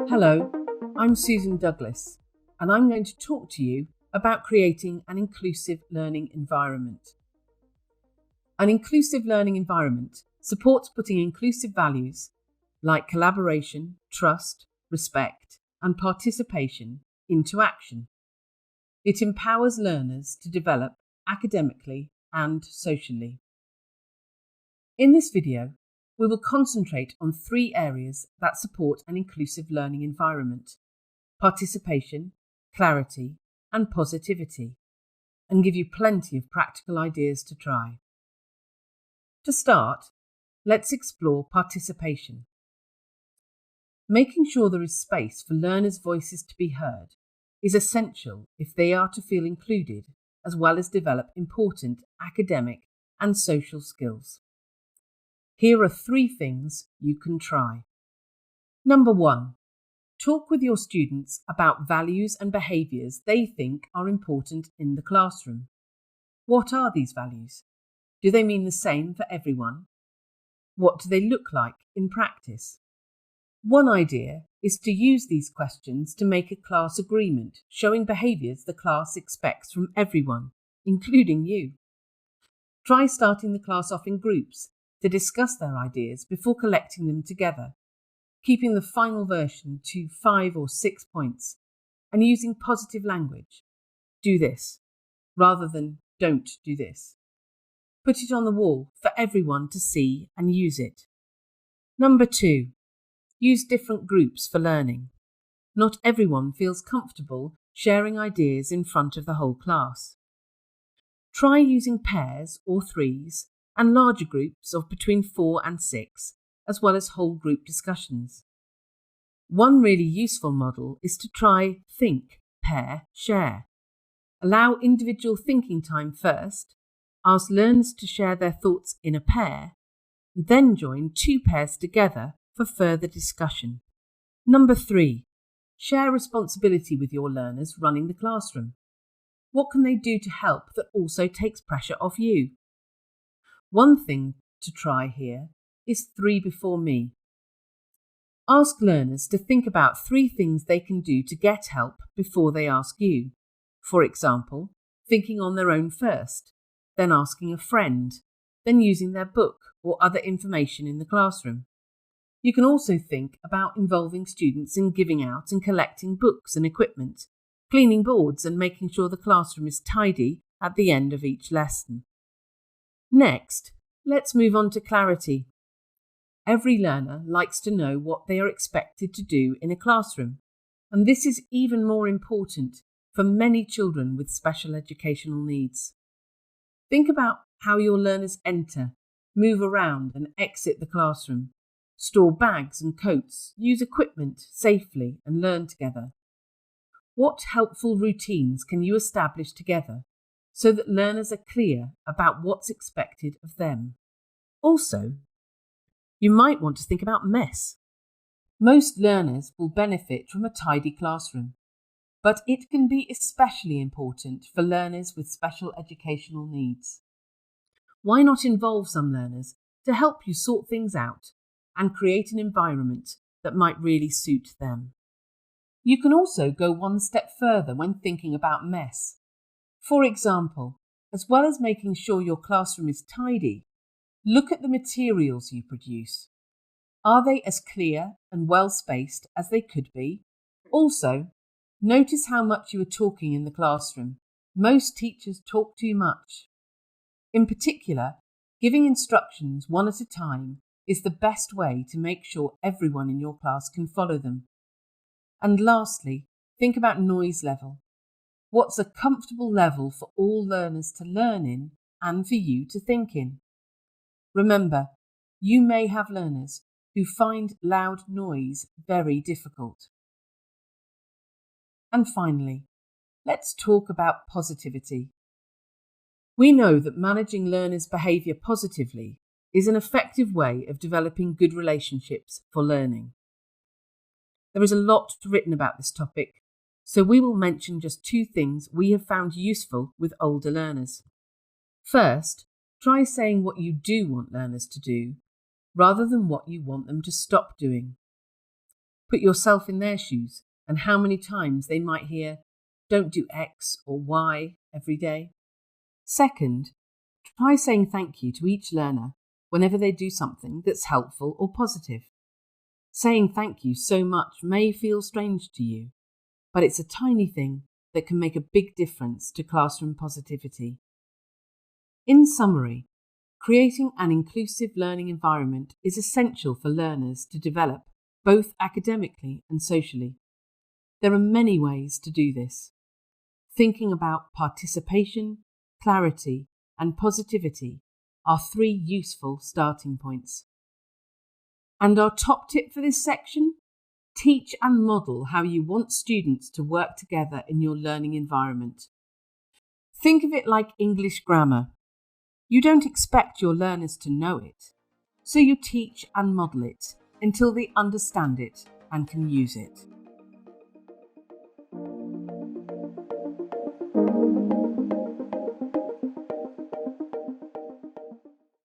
Hello, I'm Susan Douglas, and I'm going to talk to you about creating an inclusive learning environment. An inclusive learning environment supports putting inclusive values like collaboration, trust, respect, and participation into action. It empowers learners to develop academically and socially. In this video, we will concentrate on 3 areas that support an inclusive learning environment: participation, clarity, and positivity, and give you plenty of practical ideas to try. To start, let's explore participation. Making sure there is space for learners' voices to be heard is essential if they are to feel included, as well as develop important academic and social skills. Here are 3 things you can try. Number 1, talk with your students about values and behaviours they think are important in the classroom. What are these values? Do they mean the same for everyone? What do they look like in practice? One idea is to use these questions to make a class agreement showing behaviours the class expects from everyone, including you. Try starting the class off in groups to discuss their ideas before collecting them together, keeping the final version to 5 or 6 points, and using positive language. Do this, rather than don't do this. Put it on the wall for everyone to see and use it. Number 2, use different groups for learning. Not everyone feels comfortable sharing ideas in front of the whole class. Try using pairs or threes and larger groups of between 4 and 6, as well as whole group discussions. One really useful model is to try think, pair, share. Allow individual thinking time first, ask learners to share their thoughts in a pair, then join 2 pairs together for further discussion. Number 3, share responsibility with your learners running the classroom. What can they do to help that also takes pressure off you? One thing to try here is 3 before me. Ask learners to think about 3 things they can do to get help before they ask you. For example, thinking on their own first, then asking a friend, then using their book or other information in the classroom. You can also think about involving students in giving out and collecting books and equipment, cleaning boards and making sure the classroom is tidy at the end of each lesson. Next, let's move on to clarity. Every learner likes to know what they are expected to do in a classroom, and this is even more important for many children with special educational needs. Think about how your learners enter, move around and exit the classroom, store bags and coats, use equipment safely and learn together. What helpful routines can you establish together so that learners are clear about what's expected of them? Also, you might want to think about mess. Most learners will benefit from a tidy classroom, but it can be especially important for learners with special educational needs. Why not involve some learners to help you sort things out and create an environment that might really suit them? You can also go one step further when thinking about mess. For example, as well as making sure your classroom is tidy, look at the materials you produce. Are they as clear and well spaced as they could be? Also, notice how much you are talking in the classroom. Most teachers talk too much. In particular, giving instructions one at a time is the best way to make sure everyone in your class can follow them. And lastly, think about noise level. What's a comfortable level for all learners to learn in and for you to think in? Remember, you may have learners who find loud noise very difficult. And finally, let's talk about positivity. We know that managing learners' behaviour positively is an effective way of developing good relationships for learning. There is a lot written about this topic, so we will mention just 2 things we have found useful with older learners. First, try saying what you do want learners to do, rather than what you want them to stop doing. Put yourself in their shoes and how many times they might hear, "Don't do X or Y" every day. Second, try saying thank you to each learner whenever they do something that's helpful or positive. Saying thank you so much may feel strange to you, but it's a tiny thing that can make a big difference to classroom positivity. In summary, creating an inclusive learning environment is essential for learners to develop both academically and socially. There are many ways to do this. Thinking about participation, clarity, and positivity are 3 useful starting points. And our top tip for this section? Teach and model how you want students to work together in your learning environment. Think of it like English grammar. You don't expect your learners to know it, so you teach and model it until they understand it and can use it.